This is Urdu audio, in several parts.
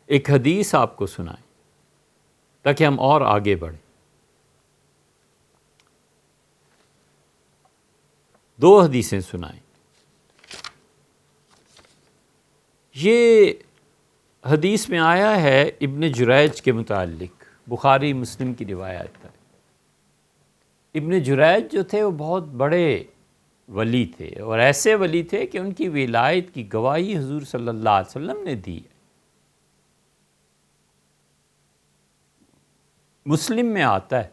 ایک حدیث آپ کو سنائیں تاکہ ہم اور آگے بڑھیں۔ 2 حدیثیں سنائیں۔ یہ حدیث میں آیا ہے ابن جریج کے متعلق، بخاری مسلم کی روایت ہے۔ ابن جریج جو تھے وہ بہت بڑے ولی تھے، اور ایسے ولی تھے کہ ان کی ولایت کی گواہی حضور صلی اللہ علیہ وسلم نے دی ہے۔ مسلم میں آتا ہے،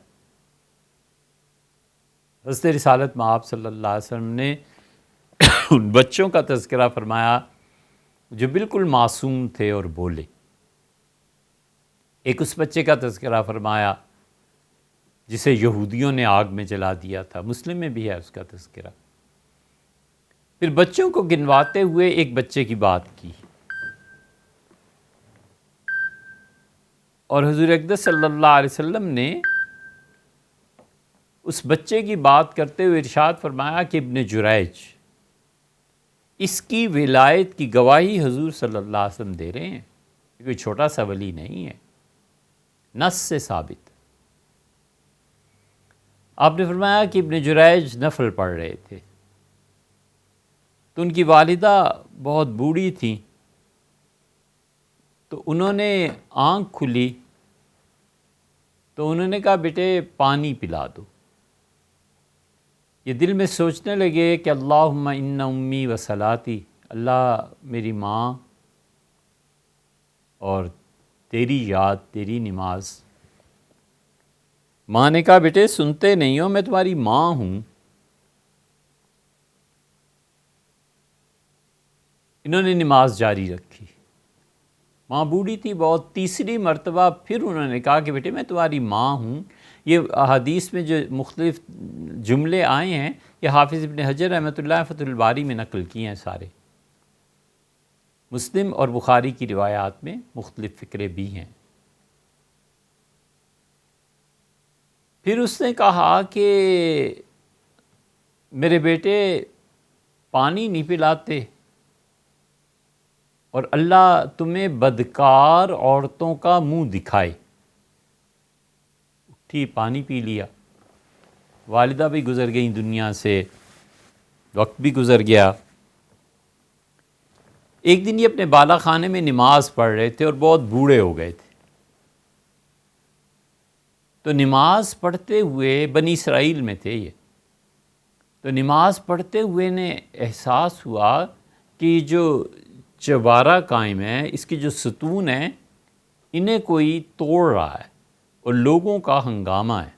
حضرت رسالت مآب صلی اللہ علیہ وسلم نے ان بچوں کا تذکرہ فرمایا جو بالکل معصوم تھے اور بولے۔ ایک اس بچے کا تذکرہ فرمایا جسے یہودیوں نے آگ میں جلا دیا تھا، مسلم میں بھی ہے اس کا تذکرہ۔ پھر بچوں کو گنواتے ہوئے ایک بچے کی بات کی، اور حضور اقدس صلی اللہ علیہ وسلم نے اس بچے کی بات کرتے ہوئے ارشاد فرمایا کہ ابن جریج، اس کی ولایت کی گواہی حضور صلی اللہ علیہ وسلم دے رہے ہیں، یہ کوئی چھوٹا سا ولی نہیں ہے، نص سے ثابت۔ آپ نے فرمایا کہ ابن جریج نفل پڑھ رہے تھے، تو ان کی والدہ بہت بوڑھی تھیں، تو انہوں نے آنکھ کھلی تو انہوں نے کہا بیٹے پانی پلا دو۔ یہ دل میں سوچنے لگے کہ اللہم ان امی و صلاتی، اللہ میری ماں اور تیری یاد، تیری نماز۔ ماں نے کہا بیٹے سنتے نہیں ہو، میں تمہاری ماں ہوں۔ انہوں نے نماز جاری رکھی، ماں بوڑھی تھی بہت، تیسری مرتبہ پھر انہوں نے کہا کہ بیٹے میں تمہاری ماں ہوں۔ یہ احادیث میں جو مختلف جملے آئے ہیں یہ حافظ ابن حجر رحمۃ اللہ فتح الباری میں نقل کیے ہیں سارے۔ مسلم اور بخاری کی روایات میں مختلف فقرے بھی ہیں۔ پھر اس نے کہا کہ میرے بیٹے پانی نہیں پلاتے، اور اللہ تمہیں بدکار عورتوں کا منہ دکھائے۔ اٹھی پانی پی لیا، والدہ بھی گزر گئیں دنیا سے، وقت بھی گزر گیا۔ ایک دن یہ اپنے بالا خانے میں نماز پڑھ رہے تھے اور بہت بوڑھے ہو گئے تھے، تو نماز پڑھتے ہوئے، بنی اسرائیل میں تھے یہ، تو نماز پڑھتے ہوئے نے احساس ہوا کہ جو چوبارہ قائم ہے، اس کی جو ستون ہیں انہیں کوئی توڑ رہا ہے اور لوگوں کا ہنگامہ ہے۔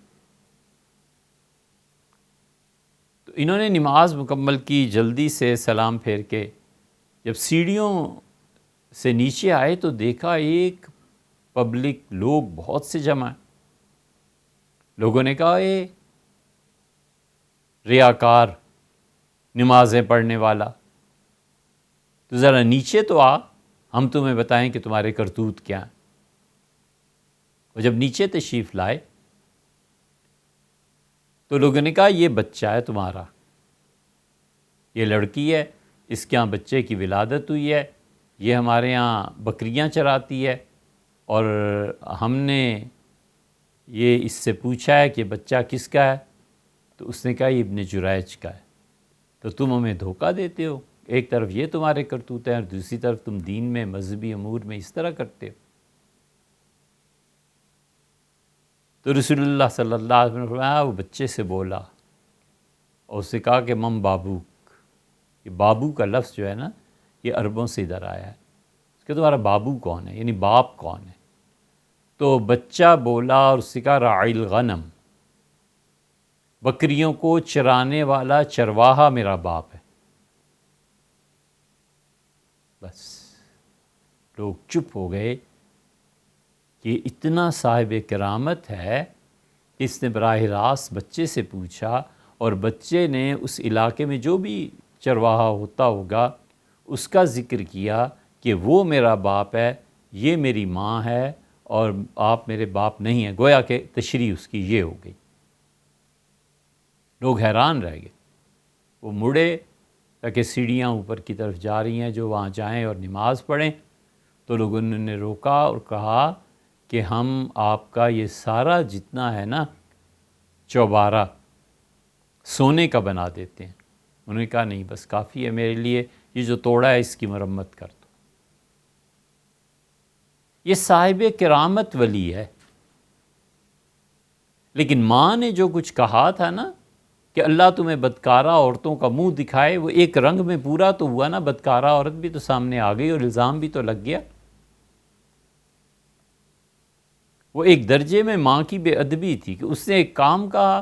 تو انہوں نے نماز مکمل کی، جلدی سے سلام پھیر کے جب سیڑھیوں سے نیچے آئے تو دیکھا ایک پبلک، لوگ بہت سے جمع ہیں۔ لوگوں نے کہا اے ریاکار، نمازیں پڑھنے والا، تو ذرا نیچے تو آ، ہم تمہیں بتائیں کہ تمہارے کرتوت کیا ہیں۔ اور جب نیچے تشریف لائے تو لوگوں نے کہا یہ بچہ ہے تمہارا، یہ لڑکی ہے، اس کے ہاں بچے کی ولادت ہوئی ہے، یہ ہمارے ہاں بکریاں چراتی ہے، اور ہم نے یہ اس سے پوچھا ہے کہ بچہ کس کا ہے، تو اس نے کہا یہ ابن جریج کا ہے۔ تو تم ہمیں دھوکہ دیتے ہو، ایک طرف یہ تمہارے کرتوت ہیں اور دوسری طرف تم دین میں، مذہبی امور میں اس طرح کرتے ہو۔ تو رسول اللہ صلی اللہ علیہ وسلم نے فرمایا وہ بچے سے بولا اور اس سے کہا کہ مم بابوک، یہ بابو کا لفظ جو ہے نا یہ عربوں سے ادھر آیا ہے، اس کہ تمہارا بابو کون ہے، یعنی باپ کون ہے۔ تو بچہ بولا اور اس سے کہا راعی الغنم، بکریوں کو چرانے والا چرواہا میرا باپ ہے۔ بس لوگ چپ ہو گئے کہ اتنا صاحب کرامت ہے کہ اس نے براہ راست بچے سے پوچھا، اور بچے نے اس علاقے میں جو بھی چرواہا ہوتا ہوگا اس کا ذکر کیا کہ وہ میرا باپ ہے، یہ میری ماں ہے، اور آپ میرے باپ نہیں ہیں، گویا کہ تشریح اس کی یہ ہو گئی۔ لوگ حیران رہ گئے، وہ مڑے تاکہ سیڑھیاں اوپر کی طرف جا رہی ہیں جو وہاں جائیں اور نماز پڑھیں، تو لوگوں نے روکا اور کہا کہ ہم آپ کا یہ سارا جتنا ہے نا چوبارہ سونے کا بنا دیتے ہیں۔ انہوں نے کہا نہیں، بس کافی ہے میرے لیے، یہ جو توڑا ہے اس کی مرمت کر دو۔ یہ صاحب کرامت ولی ہے، لیکن ماں نے جو کچھ کہا تھا نا کہ اللہ تمہیں بدکارہ عورتوں کا منہ دکھائے، وہ ایک رنگ میں پورا تو ہوا نا، بدکارہ عورت بھی تو سامنے آ گئی اور الزام بھی تو لگ گیا۔ وہ ایک درجے میں ماں کی بے ادبی تھی کہ اس نے ایک کام کہا،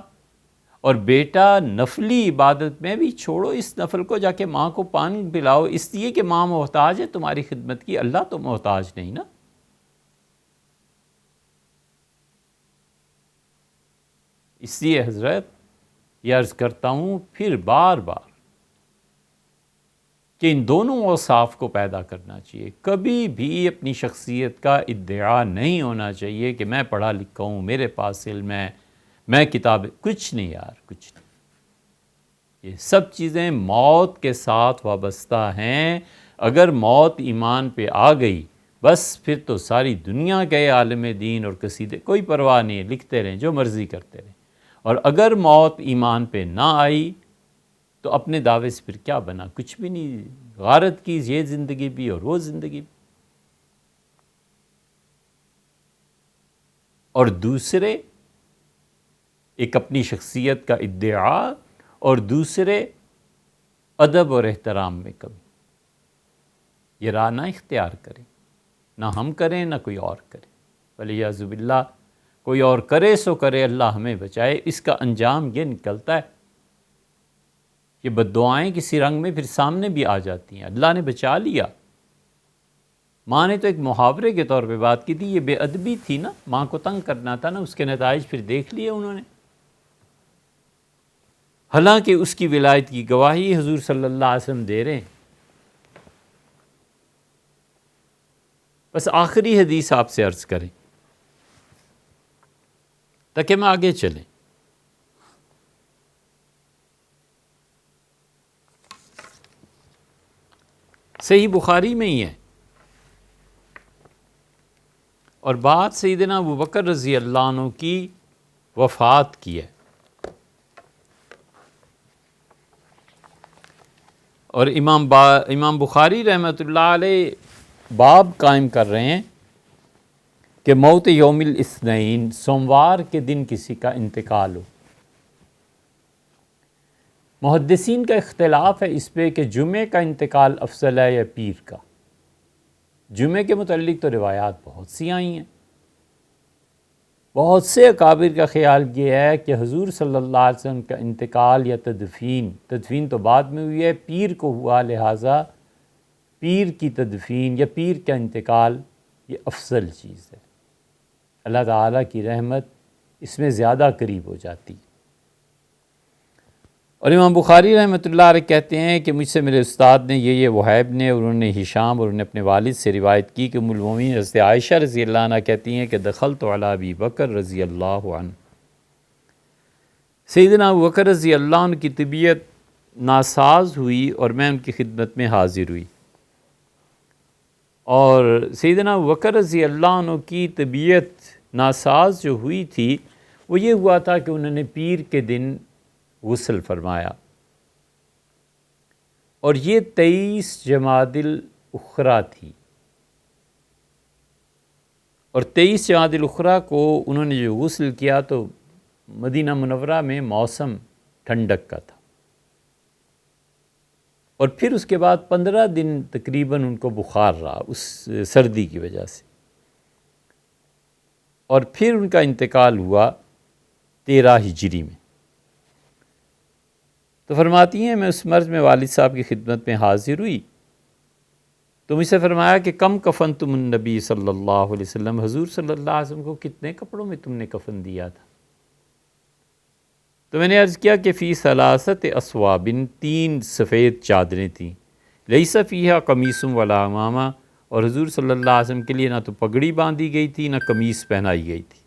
اور بیٹا نفلی عبادت میں بھی چھوڑو اس نفل کو، جا کے ماں کو پانی پلاؤ، اس لیے کہ ماں محتاج ہے تمہاری خدمت کی، اللہ تو محتاج نہیں نا۔ اس لیے حضرت یہ عرض کرتا ہوں پھر بار بار کہ ان دونوں اوصاف کو پیدا کرنا چاہیے۔ کبھی بھی اپنی شخصیت کا ادعا نہیں ہونا چاہیے کہ میں پڑھا لکھا ہوں، میرے پاس علم ہے، میں کتاب، کچھ نہیں یار، کچھ نہیں۔ یہ سب چیزیں موت کے ساتھ وابستہ ہیں۔ اگر موت ایمان پہ آ گئی بس پھر تو ساری دنیا کے عالم دین اور قصیدے کوئی پرواہ نہیں، لکھتے رہیں، جو مرضی کرتے رہیں۔ اور اگر موت ایمان پہ نہ آئی تو اپنے دعوے سے پھر کیا بنا؟ کچھ بھی نہیں، غارت کی یہ زندگی بھی اور وہ زندگی بھی۔ اور دوسرے ایک اپنی شخصیت کا ادعا، اور دوسرے ادب اور احترام میں کمی۔ یہ راہ نہ اختیار کریں، نہ ہم کریں نہ کوئی اور کرے، ولیعذ باللہ کوئی اور کرے سو کرے، اللہ ہمیں بچائے۔ اس کا انجام یہ نکلتا ہے، یہ بد دعائیں کسی رنگ میں پھر سامنے بھی آ جاتی ہیں۔ اللہ نے بچا لیا۔ ماں نے تو ایک محاورے کے طور پہ بات کی تھی، یہ بے ادبی تھی نا، ماں کو تنگ کرنا تھا نا، اس کے نتائج پھر دیکھ لیے انہوں نے۔ حالانکہ اس کی ولایت کی گواہی حضور صلی اللہ علیہ وسلم دے رہے ہیں۔ بس آخری حدیث آپ سے عرض کریں تاکہ میں آگے چلیں۔ صحیح بخاری میں ہی ہے، اور بات سیدنا ابوبکر رضی اللہ عنہ کی وفات کی ہے، اور امام بخاری رحمۃ اللہ علیہ باب قائم کر رہے ہیں کہ موت یوم الاثنین، سوموار کے دن کسی کا انتقال ہو۔ محدثین کا اختلاف ہے اس پہ کہ جمعے کا انتقال افضل ہے یا پیر کا۔ جمعے کے متعلق تو روایات بہت سی آئی ہیں۔ بہت سے اکابر کا خیال یہ ہے کہ حضور صلی اللہ علیہ وسلم کا انتقال یا تدفین تو بعد میں ہوئی ہے، پیر کو ہوا، لہٰذا پیر کی تدفین یا پیر کا انتقال یہ افضل چیز ہے۔ اللہ تعالیٰ کی رحمت اس میں زیادہ قریب ہو جاتی ہے۔ اور امام بخاری رحمۃ اللہ علیہ کہتے ہیں کہ مجھ سے میرے استاد نے یہ وہیب نے، اور انہوں نے ہشام اور انہوں نے اپنے والد سے روایت کی کہ ام المومنین حضرت عائشہ رضی اللہ عنہ کہتی ہیں کہ دخلت علی ابی بکر رضی اللہ عنہ، سیدنا ابو بکر رضی اللہ عنہ کی طبیعت ناساز ہوئی اور میں ان کی خدمت میں حاضر ہوئی۔ اور سیدنا ابو بکر رضی اللہ عنہ کی طبیعت ناساز جو ہوئی تھی وہ یہ ہوا تھا کہ انہوں نے پیر کے دن غسل فرمایا، اور یہ 23 جمادی الاخری تھی، اور 23 جمادی الاخری کو انہوں نے جو غسل کیا تو مدینہ منورہ میں موسم ٹھنڈک کا تھا، اور پھر اس کے بعد 15 دن تقریباً ان کو بخار رہا اس سردی کی وجہ سے، اور پھر ان کا انتقال ہوا 13 ہجری میں۔ تو فرماتی ہیں میں اس مرض میں والد صاحب کی خدمت میں حاضر ہوئی تو مجھ سے فرمایا کہ کم کفن تم النبی صلی اللہ علیہ وسلم، حضور صلی اللہ علیہ وسلم کو کتنے کپڑوں میں تم نے کفن دیا تھا؟ تو میں نے عرض کیا کہ فی ثلاثت اثواب، 3 سفید چادریں تھیں، لیس فیہا قمیص ولا عمامہ، اور حضور صلی اللہ علیہ وسلم کے لیے نہ تو پگڑی باندھی گئی تھی نہ قمیص پہنائی گئی تھی۔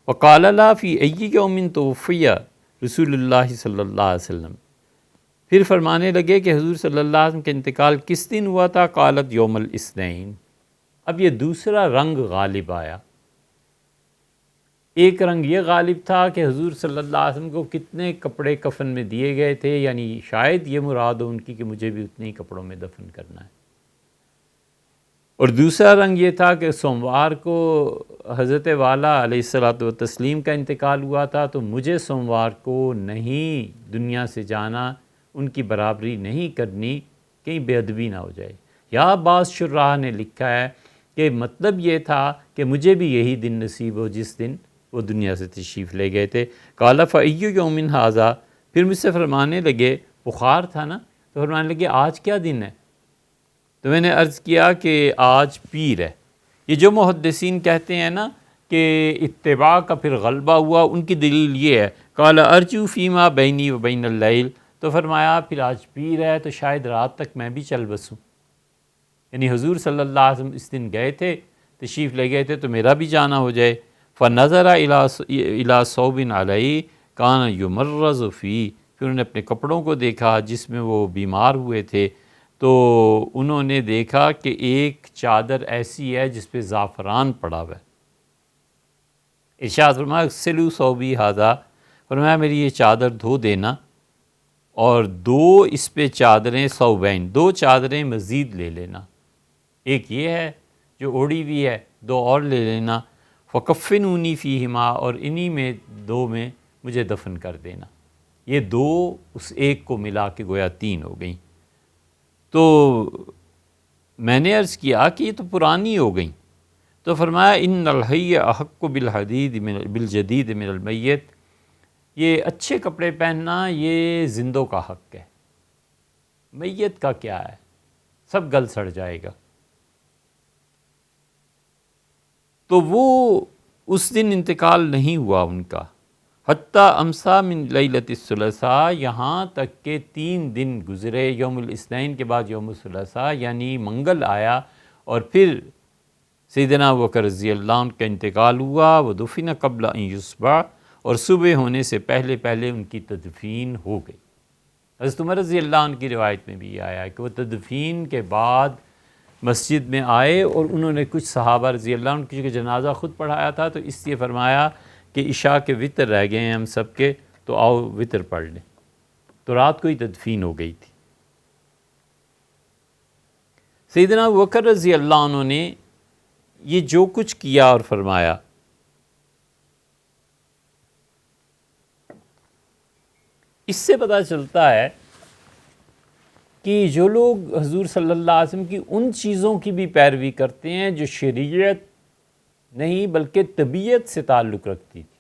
وقال لا فی ای یوم توفی رسول اللہ صلی اللہ علیہ وسلم، پھر فرمانے لگے کہ حضور صلی اللہ علیہ وسلم کا انتقال کس دن ہوا تھا؟ قالت یوم الاثنین۔ اب یہ دوسرا رنگ غالب آیا۔ ایک رنگ یہ غالب تھا کہ حضور صلی اللہ علیہ وسلم کو کتنے کپڑے کفن میں دیے گئے تھے، یعنی شاید یہ مراد ہو ان کی کہ مجھے بھی اتنے ہی کپڑوں میں دفن کرنا ہے۔ اور دوسرا رنگ یہ تھا کہ سوموار کو حضرت والا علیہ الصلوۃ والتسلیم کا انتقال ہوا تھا، تو مجھے سوموار کو نہیں دنیا سے جانا، ان کی برابری نہیں کرنی، کہیں بے ادبی نہ ہو جائے۔ یا بعض شراح نے لکھا ہے کہ مطلب یہ تھا کہ مجھے بھی یہی دن نصیب ہو جس دن وہ دنیا سے تشریف لے گئے تھے۔ قال فأی یوم ھذا، پھر مجھ سے فرمانے لگے، بخار تھا نا، تو فرمانے لگے آج کیا دن ہے؟ تو میں نے عرض کیا کہ آج پیر ہے۔ یہ جو محدثین کہتے ہیں نا کہ اتباع کا پھر غلبہ ہوا، ان کی دلیل یہ ہے، قال ارجو فیما بینی و بین اللیل، تو فرمایا پھر آج پیر ہے تو شاید رات تک میں بھی چل بسوں، یعنی حضور صلی اللہ علیہ وسلم اس دن گئے تھے، تشریف لے گئے تھے، تو میرا بھی جانا ہو جائے۔ فنظر الی ثوب علیہ کان یمرض فیہ، پھر انہوں نے اپنے کپڑوں کو دیکھا جس میں وہ بیمار ہوئے تھے، تو انہوں نے دیکھا کہ ایک چادر ایسی ہے جس پہ زعفران پڑا ہوا ہے۔ ارشاد فرمایا اغسلوا ثوبی ھذا، فرمایا میری یہ چادر دھو دینا، اور دو اس پہ چادریں، ثوبین، دو چادریں مزید لے لینا، ایک یہ ہے جو اوڑی ہوئی ہے، دو اور لے لینا، فکفنونی فیہما، اور انہی میں دو میں مجھے دفن کر دینا۔ یہ دو اس ایک کو ملا کے گویا تین ہو گئیں۔ تو میں نے عرض کیا کہ یہ تو پرانی ہو گئیں، تو فرمایا ان الحی احق بالجدید من المیت، یہ اچھے کپڑے پہننا یہ زندوں کا حق ہے، میت کا کیا ہے، سب گل سڑ جائے گا۔ تو وہ اس دن انتقال نہیں ہوا ان کا، حتیٰ امسا من لیلۃ الثلاثاء، یہاں تک کہ 3 دن گزرے، یوم الاثنین کے بعد یوم الثلاثاء یعنی منگل آیا، اور پھر سیدنا ابوبکر رضی اللہ عنہ کا انتقال ہوا، وہ دفن قبل ان یصبح، اور صبح ہونے سے پہلے پہلے ان کی تدفین ہو گئی۔ حضرت عمر رضی اللہ عنہ کی روایت میں بھی یہ آیا ہے کہ وہ تدفین کے بعد مسجد میں آئے، اور انہوں نے کچھ صحابہ رضی اللہ عنہ کی جنازہ خود پڑھایا تھا، تو اس لیے فرمایا کہ عشاء کے وتر رہ گئے ہیں ہم سب کے، تو آؤ وتر پڑھ لیں، تو رات کو ہی تدفین ہو گئی تھی۔ سیدنا ابوبکر رضی اللہ عنہ نے یہ جو کچھ کیا اور فرمایا، اس سے پتہ چلتا ہے کہ جو لوگ حضور صلی اللہ علیہ وسلم کی ان چیزوں کی بھی پیروی کرتے ہیں جو شریعت نہیں بلکہ طبیعت سے تعلق رکھتی تھی،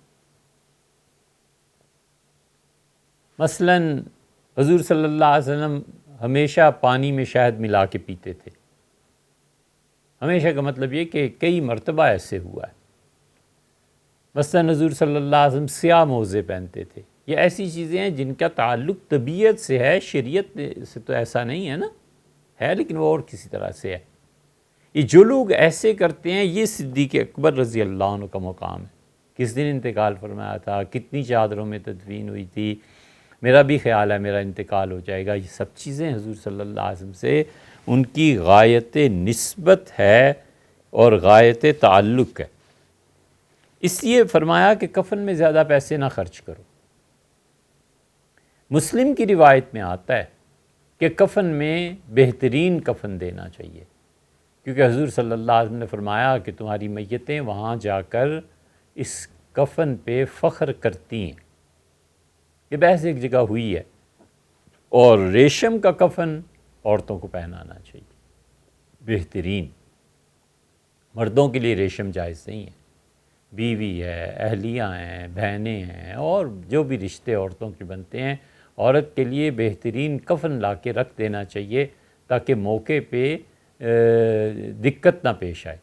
مثلا حضور صلی اللہ علیہ وسلم ہمیشہ پانی میں شہد ملا کے پیتے تھے، ہمیشہ کا مطلب یہ کہ کئی مرتبہ ایسے ہوا ہے۔ مثلا حضور صلی اللہ علیہ وسلم سیاہ موزے پہنتے تھے، یہ ایسی چیزیں ہیں جن کا تعلق طبیعت سے ہے، شریعت سے تو ایسا نہیں ہے نا، ہے لیکن وہ اور کسی طرح سے ہے۔ یہ جو لوگ ایسے کرتے ہیں، یہ صدیق اکبر رضی اللہ عنہ کا مقام ہے۔ کس دن انتقال فرمایا تھا، کتنی چادروں میں تدفین ہوئی تھی، میرا بھی خیال ہے میرا انتقال ہو جائے گا، یہ سب چیزیں حضور صلی اللہ علیہ وسلم سے ان کی غایت نسبت ہے اور غایت تعلق ہے۔ اس لیے فرمایا کہ کفن میں زیادہ پیسے نہ خرچ کرو۔ مسلم کی روایت میں آتا ہے کہ کفن میں بہترین کفن دینا چاہیے، کیونکہ حضور صلی اللہ علیہ وسلم نے فرمایا کہ تمہاری میتیں وہاں جا کر اس کفن پہ فخر کرتی ہیں۔ یہ بحث ایک جگہ ہوئی ہے، اور ریشم کا کفن عورتوں کو پہنانا چاہیے بہترین، مردوں کے لیے ریشم جائز نہیں ہے، بیوی ہے، اہلیہ ہیں، بہنیں ہیں، اور جو بھی رشتے عورتوں کے بنتے ہیں، عورت کے لیے بہترین کفن لا کے رکھ دینا چاہیے تاکہ موقع پہ دقت نہ پیش آئے،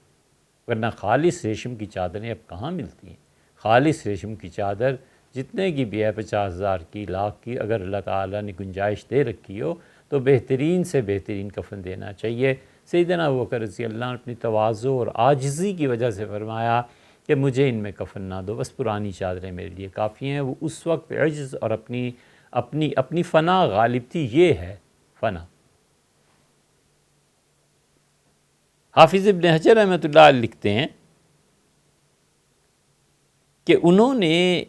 ورنہ خالص ریشم کی چادریں اب کہاں ملتی ہیں؟ خالص ریشم کی چادر جتنے کی بھی ہے، 50,000 کی، لاکھ کی، اگر اللہ تعالیٰ نے گنجائش دے رکھی ہو تو بہترین سے بہترین کفن دینا چاہیے۔ سیدنا ابوبکر رضی اللہ عنہ اپنی تواضع اور عاجزی کی وجہ سے فرمایا کہ مجھے ان میں کفن نہ دو، بس پرانی چادریں میرے لیے کافی ہیں۔ وہ اس وقت عجز اور اپنی اپنی فنا غالب تھی. یہ ہے فنا. حافظ ابن حجر رحمۃ اللہ علیہ لکھتے ہیں کہ انہوں نے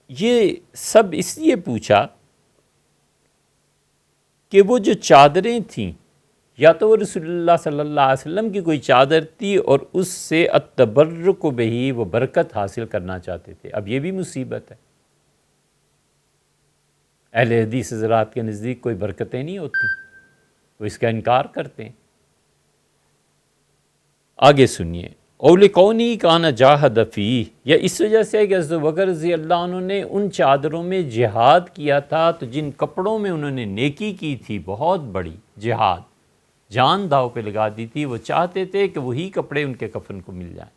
یہ سب اس لیے پوچھا کہ وہ جو چادریں تھیں یا تو وہ رسول اللہ صلی اللہ علیہ وسلم کی کوئی چادر تھی اور اس سے التبرک بہی وہ برکت حاصل کرنا چاہتے تھے. اب یہ بھی مصیبت ہے. اہل حدیث حضرات کے نزدیک کوئی برکتیں نہیں ہوتی، وہ اس کا انکار کرتے ہیں. آگے سنیے. اول کونی کانا جاہد فیہ، یا اس وجہ سے کہ حضرت بکر رضی اللہ عنہ نے ان چادروں میں جہاد کیا تھا، تو جن کپڑوں میں انہوں نے نیکی کی تھی، بہت بڑی جہاد، جان داؤ پہ لگا دی تھی، وہ چاہتے تھے کہ وہی کپڑے ان کے کفن کو مل جائیں.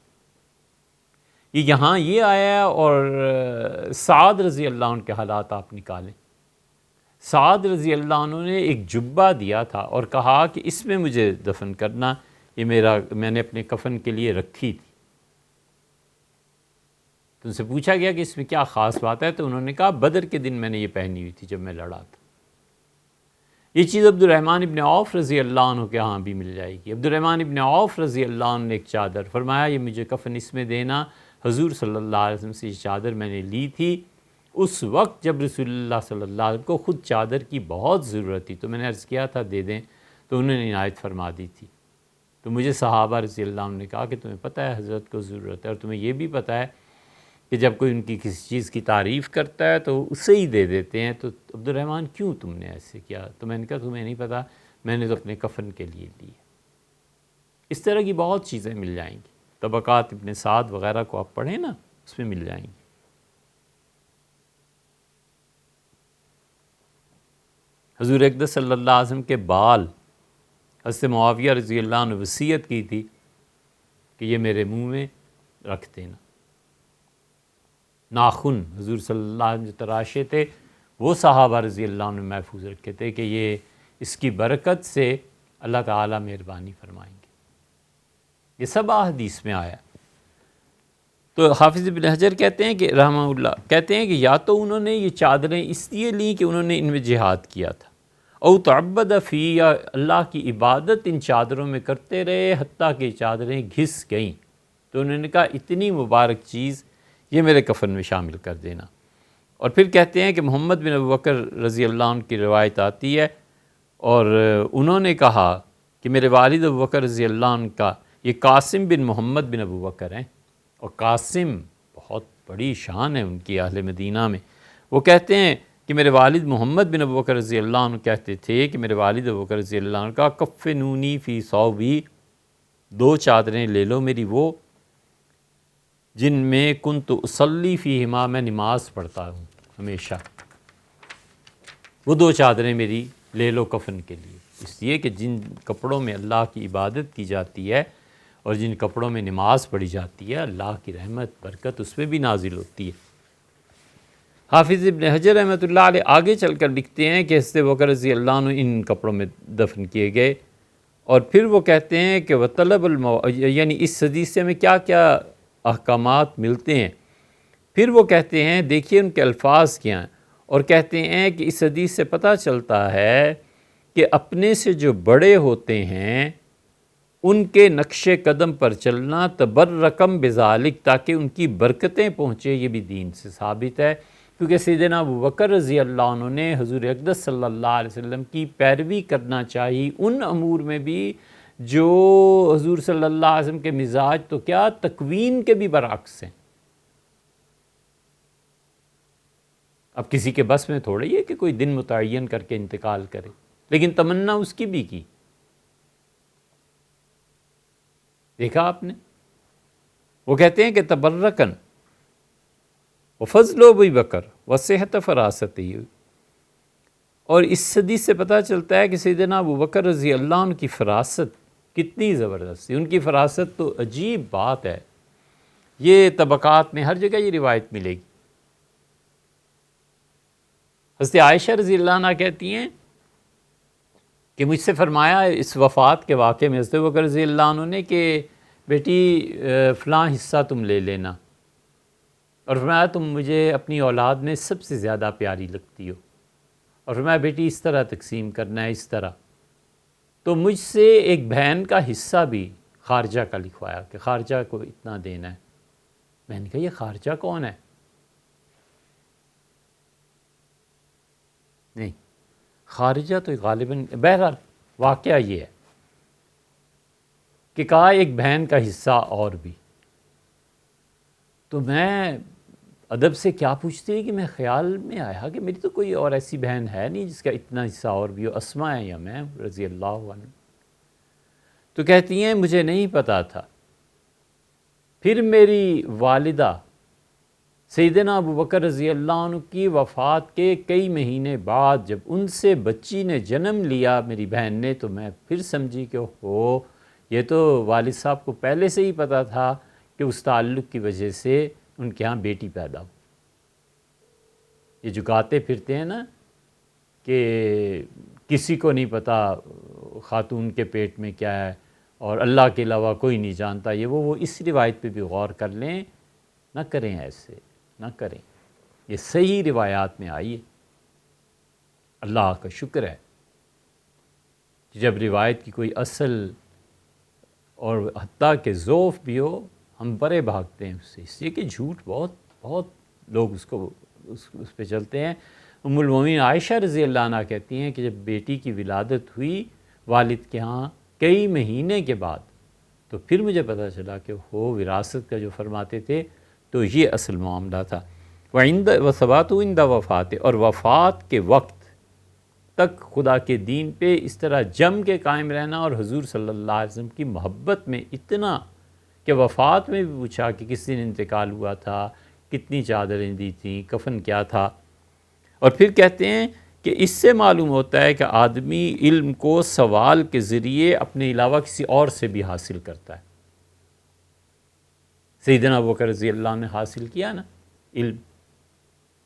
یہاں یہ آیا. اور سعد رضی اللہ عنہ کے حالات آپ نکالیں. سعد رضی اللہ عنہ نے ایک جبہ دیا تھا اور کہا کہ اس میں مجھے دفن کرنا، یہ میں نے اپنے کفن کے لیے رکھی تھی. تو ان سے پوچھا گیا کہ اس میں کیا خاص بات ہے، تو انہوں نے کہا بدر کے دن میں نے یہ پہنی ہوئی تھی جب میں لڑا تھا. یہ چیز عبد الرحمن ابن عوف رضی اللہ عنہ کے ہاں بھی مل جائے گی. عبد الرحمن ابن عوف رضی اللہ عنہ نے ایک چادر فرمایا یہ مجھے کفن اس میں دینا، حضور صلی اللہ علیہ وسلم سے یہ چادر میں نے لی تھی اس وقت جب رسول اللہ صلی اللہ علیہ وسلم کو خود چادر کی بہت ضرورت تھی، تو میں نے عرض کیا تھا دے دیں، تو انہوں نے عنایت فرما دی تھی. تو مجھے صحابہ رضی اللہ عنہ نے کہا کہ تمہیں پتہ ہے حضرت کو ضرورت ہے، اور تمہیں یہ بھی پتہ ہے کہ جب کوئی ان کی کسی چیز کی تعریف کرتا ہے تو اسے ہی دے دیتے ہیں، تو عبد الرحمن کیوں تم نے ایسے کیا؟ تو میں نے کہا تمہیں نہیں پتہ، میں نے تو اپنے کفن کے لیے لی ہے. اس طرح کی بہت چیزیں مل جائیں گی. طبقات ابن سعد وغیرہ کو آپ پڑھیں نا، اس میں مل جائیں گی. حضور اقدس صلی اللہ علیہ وسلم کے بال حضرت معاویہ رضی اللہ عنہ وصیت کی تھی کہ یہ میرے منہ میں رکھ دینا. ناخن حضور صلی اللہ علیہ وسلم جو تراشے تھے وہ صحابہ رضی اللہ عنہ محفوظ رکھے تھے کہ یہ اس کی برکت سے اللہ تعالیٰ مہربانی فرمائیں گے. یہ سب احادیث میں آیا. تو حافظ ابن حجر کہتے ہیں کہ رحمہ اللہ کہتے ہیں کہ یا تو انہوں نے یہ چادریں اس لیے لیں کہ انہوں نے ان میں جہاد کیا تھا، او تعبد فی، یا اللہ کی عبادت ان چادروں میں کرتے رہے حتیٰ کہ چادریں گھس گئیں. تو انہوں نے کہا اتنی مبارک چیز یہ میرے کفن میں شامل کر دینا. اور پھر کہتے ہیں کہ محمد بن ابو بکر رضی اللہ عنہ کی روایت آتی ہے، اور انہوں نے کہا کہ میرے والد ابو بکر رضی اللہ عنہ کا، یہ قاسم بن محمد بن ابو بکر ہیں، اور قاسم بہت بڑی شان ہے ان کی اہل مدینہ میں. وہ کہتے ہیں کہ میرے والد محمد بن ابو بکر رضی اللہ عنہ کہتے تھے کہ میرے والد ابو بکر رضی اللہ عنہ کا کفنونی فی ثوبی، دو چادریں لے لو میری وہ جن میں کنت اصلی فیہما، میں نماز پڑھتا ہوں ہمیشہ، وہ دو چادریں میری لے لو کفن کے لیے. اس لیے کہ جن کپڑوں میں اللہ کی عبادت کی جاتی ہے اور جن کپڑوں میں نماز پڑھی جاتی ہے، اللہ کی رحمت برکت اس میں بھی نازل ہوتی ہے. حافظ ابن حجر رحمۃ اللہ علیہ آگے چل کر لکھتے ہیں کہ حضرت بکر رضی اللہ عنہ ان کپڑوں میں دفن کیے گئے. اور پھر وہ کہتے ہیں کہ وطلب یعنی اس حدیث سے ہمیں کیا کیا احکامات ملتے ہیں. پھر وہ کہتے ہیں، دیکھیے ان کے الفاظ کیا ہیں، اور کہتے ہیں کہ اس حدیث سے پتہ چلتا ہے کہ اپنے سے جو بڑے ہوتے ہیں ان کے نقش قدم پر چلنا تبرکم بذالک، تاکہ ان کی برکتیں پہنچے، یہ بھی دین سے ثابت ہے. کیونکہ سیدنا ابو بکر رضی اللہ عنہ نے حضور اقدس صلی اللہ علیہ وسلم کی پیروی کرنا چاہیے ان امور میں بھی جو حضور صلی اللہ علیہ وسلم کے مزاج تو کیا تکوین کے بھی برعکس ہیں. اب کسی کے بس میں تھوڑا ہی ہے کہ کوئی دن متعین کر کے انتقال کرے، لیکن تمنا اس کی بھی کی. دیکھا آپ نے، وہ کہتے ہیں کہ تبرکن وفضل ابی بکر وصحت فراست. اور اس حدیث سے پتہ چلتا ہے کہ سیدنا ابو بکر رضی اللہ عنہ کی فراست کتنی زبردست ہے. ان کی فراست تو عجیب بات ہے، یہ طبقات میں ہر جگہ یہ روایت ملے گی. حضرت عائشہ رضی اللہ عنہ کہتی ہیں کہ مجھ سے فرمایا اس وفات کے واقعے میں حضرت بکر رضی اللہ عنہ نے کہ بیٹی فلاں حصہ تم لے لینا. اور فرمایا تم مجھے اپنی اولاد میں سب سے زیادہ پیاری لگتی ہو، اور فرمایا بیٹی اس طرح تقسیم کرنا ہے، اس طرح۔ تو مجھ سے ایک بہن کا حصہ بھی خارجہ کا لکھوایا کہ خارجہ کو اتنا دینا ہے۔ میں نے کہا یہ خارجہ کون ہے؟ نہیں، خارجہ تو غالباً، بہرحال واقعہ یہ ہے کہ کہا ایک بہن کا حصہ اور بھی۔ تو میں ادب سے کیا پوچھتی ہے کہ میں خیال میں آیا کہ میری تو کوئی اور ایسی بہن ہے نہیں جس کا اتنا حصہ اور بھی ہو، اسماء ہے یا میں رضی اللہ عنہ۔ تو کہتی ہیں مجھے نہیں پتا تھا۔ پھر میری والدہ سیدنا ابوبکر رضی اللہ عنہ کی وفات کے کئی مہینے بعد جب ان سے بچی نے جنم لیا میری بہن نے، تو میں پھر سمجھی کہ ہو یہ تو والد صاحب کو پہلے سے ہی پتا تھا کہ اس تعلق کی وجہ سے ان کے ہاں بیٹی پیدا ہو۔ یہ جو گاتے پھرتے ہیں نا کہ کسی کو نہیں پتا خاتون کے پیٹ میں کیا ہے اور اللہ کے علاوہ کوئی نہیں جانتا، یہ وہ اس روایت پہ بھی غور کر لیں، نہ کریں، ایسے نہ کریں۔ یہ صحیح روایات میں آئی ہے۔ اللہ کا شکر ہے جب روایت کی کوئی اصل اور حتیٰ کہ ضعف بھی ہو ہم پرے بھاگتے ہیں اس سے، اس لیے کہ جھوٹ بہت لوگ اس پہ چلتے ہیں۔ ام المومنین عائشہ رضی اللہ عنہ کہتی ہیں کہ جب بیٹی کی ولادت ہوئی والد کے ہاں کئی مہینے کے بعد، تو پھر مجھے پتہ چلا کہ وہ وراثت کا جو فرماتے تھے تو یہ اصل معاملہ تھا۔ وثبات عند وفات، اور وفات کے وقت تک خدا کے دین پہ اس طرح جم کے قائم رہنا، اور حضور صلی اللہ علیہ وسلم کی محبت میں اتنا کہ وفات میں بھی پوچھا کہ کس دن انتقال ہوا تھا، کتنی چادریں دی تھیں، کفن کیا تھا۔ اور پھر کہتے ہیں کہ اس سے معلوم ہوتا ہے کہ آدمی علم کو سوال کے ذریعے اپنے علاوہ کسی اور سے بھی حاصل کرتا ہے۔ سیدنا ابوبکر رضی اللہ عنہ نے حاصل کیا نا علم،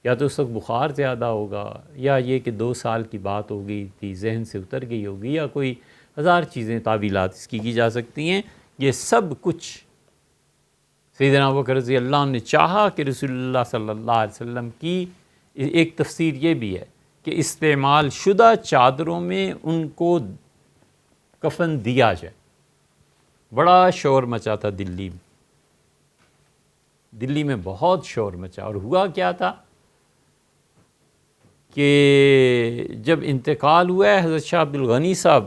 یا تو اس وقت بخار زیادہ ہوگا، یا یہ کہ 2 سال کی بات ہو گئی تھی ذہن سے اتر گئی ہوگی، یا کوئی ہزار چیزیں تعویلات اس کی جا سکتی ہیں۔ یہ سب کچھ سیدنا ابوبکر رضی اللہ عنہ نے چاہا کہ رسول اللہ صلی اللہ علیہ وسلم کی ایک تفسیر یہ بھی ہے کہ استعمال شدہ چادروں میں ان کو کفن دیا جائے۔ بڑا شور مچا تھا دلی میں بہت شور مچا، اور ہوا کیا تھا کہ جب انتقال ہوا ہے حضرت شاہ عبد الغنی صاحب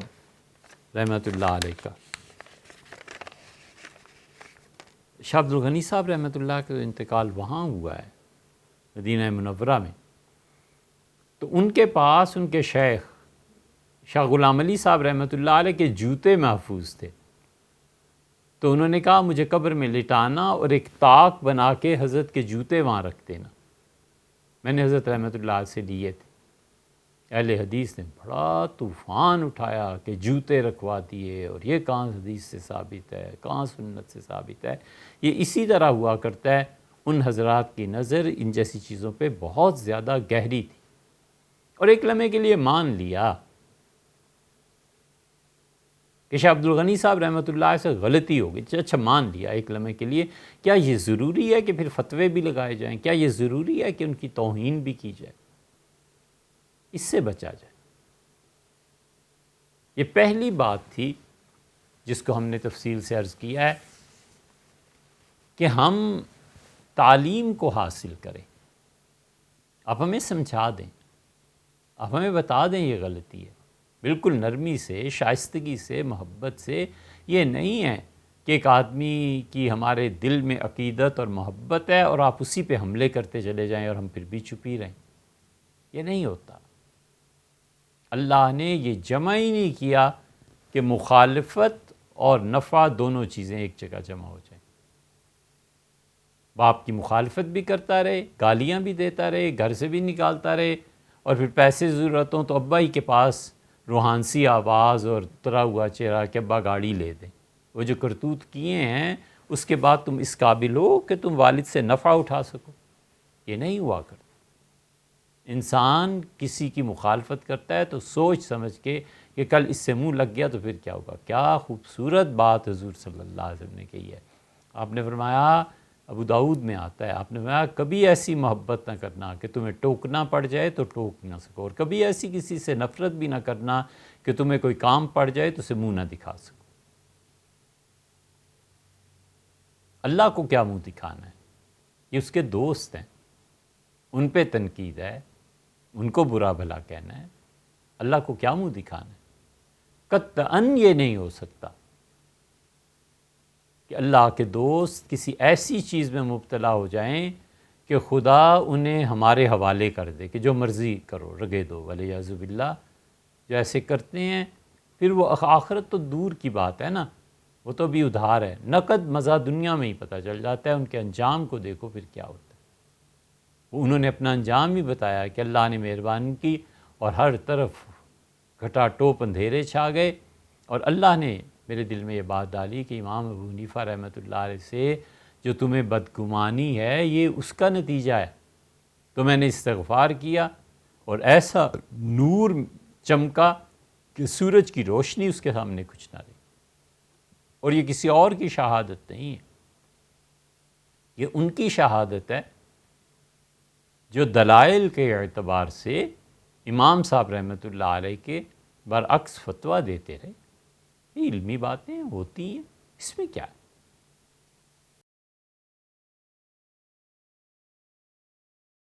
رحمۃ اللہ علیہ کا، شاہ عبد الغنی صاحب رحمۃ اللہ کا انتقال وہاں ہوا ہے مدینہ منورہ میں، تو ان کے پاس ان کے شیخ شاہ غلام علی صاحب رحمۃ اللہ علیہ کے جوتے محفوظ تھے۔ تو انہوں نے کہا مجھے قبر میں لٹانا اور ایک طاق بنا کے حضرت کے جوتے وہاں رکھ دینا۔ میں نے حضرت رحمۃ اللہ علیہ سے لیے تھے۔ اہل حدیث نے بڑا طوفان اٹھایا کہ جوتے رکھوا دیے، اور یہ کہاں حدیث سے ثابت ہے، کہاں سنت سے ثابت ہے۔ یہ اسی طرح ہوا کرتا ہے۔ ان حضرات کی نظر ان جیسی چیزوں پہ بہت زیادہ گہری تھی، اور ایک لمحے کے لیے مان لیا کہ شاہ عبد الغنی صاحب رحمۃ اللہ سے غلطی ہو گئی، اچھا مان لیا ایک لمحے کے لیے۔ کیا یہ ضروری ہے کہ پھر فتوے بھی لگائے جائیں؟ کیا یہ ضروری ہے کہ ان کی توہین بھی کی جائے؟ اس سے بچا جائے۔ یہ پہلی بات تھی جس کو ہم نے تفصیل سے عرض کیا ہے کہ ہم تعلیم کو حاصل کریں۔ آپ ہمیں سمجھا دیں، آپ ہمیں بتا دیں یہ غلطی ہے، بالکل نرمی سے، شائستگی سے، محبت سے۔ یہ نہیں ہے کہ ایک آدمی کی ہمارے دل میں عقیدت اور محبت ہے اور آپ اسی پہ حملے کرتے چلے جائیں اور ہم پھر بھی چپ ہی رہیں۔ یہ نہیں ہوتا۔ اللہ نے یہ جمع ہی نہیں کیا کہ مخالفت اور نفع دونوں چیزیں ایک جگہ جمع ہو جائیں۔ باپ کی مخالفت بھی کرتا رہے، گالیاں بھی دیتا رہے، گھر سے بھی نکالتا رہے، اور پھر پیسے ضرورت ہوں تو ابا ہی کے پاس روحانسی آواز اور ترا ہوا چہرہ کہ ابا گاڑی لے دیں۔ وہ جو کرتوت کیے ہیں اس کے بعد تم اس قابل ہو کہ تم والد سے نفع اٹھا سکو؟ یہ نہیں ہوا کرتا۔ انسان کسی کی مخالفت کرتا ہے تو سوچ سمجھ کے کہ کل اس سے منہ لگ گیا تو پھر کیا ہوگا۔ کیا خوبصورت بات حضور صلی اللہ علیہ وسلم نے کہی ہے۔ آپ نے فرمایا ابو داؤد میں آتا ہے، آپ نے فرمایا کبھی ایسی محبت نہ کرنا کہ تمہیں ٹوکنا پڑ جائے تو ٹوک نہ سکو، اور کبھی ایسی کسی سے نفرت بھی نہ کرنا کہ تمہیں کوئی کام پڑ جائے تو اسے منہ نہ دکھا سکو۔ اللہ کو کیا منہ دکھانا ہے؟ یہ اس کے دوست ہیں، ان پہ تنقید ہے، ان کو برا بھلا کہنا ہے، اللہ کو کیا منہ دکھانا ہے؟ قطعاً یہ نہیں ہو سکتا کہ اللہ کے دوست کسی ایسی چیز میں مبتلا ہو جائیں کہ خدا انہیں ہمارے حوالے کر دے کہ جو مرضی کرو رگے دو، ولیعذ باللہ۔ جو ایسے کرتے ہیں پھر وہ آخرت تو دور کی بات ہے نا، وہ تو بھی ادھار ہے، نقد مزہ دنیا میں ہی پتہ چل جاتا ہے، ان کے انجام کو دیکھو پھر کیا ہوتا ہے۔ انہوں نے اپنا انجام بھی بتایا کہ اللہ نے مہربانی کی اور ہر طرف گھٹا ٹوپ اندھیرے چھا گئے، اور اللہ نے میرے دل میں یہ بات ڈالی کہ امام ابو حنیفہ رحمۃ اللہ علیہ سے جو تمہیں بدگمانی ہے یہ اس کا نتیجہ ہے۔ تو میں نے استغفار کیا اور ایسا نور چمکا کہ سورج کی روشنی اس کے سامنے کچھ نہ رہی، اور یہ کسی اور کی شہادت نہیں ہے، یہ ان کی شہادت ہے جو دلائل کے اعتبار سے امام صاحب رحمۃ اللہ علیہ کے برعکس فتویٰ دیتے رہے۔ یہ علمی باتیں ہوتی ہیں، اس میں کیا ہے؟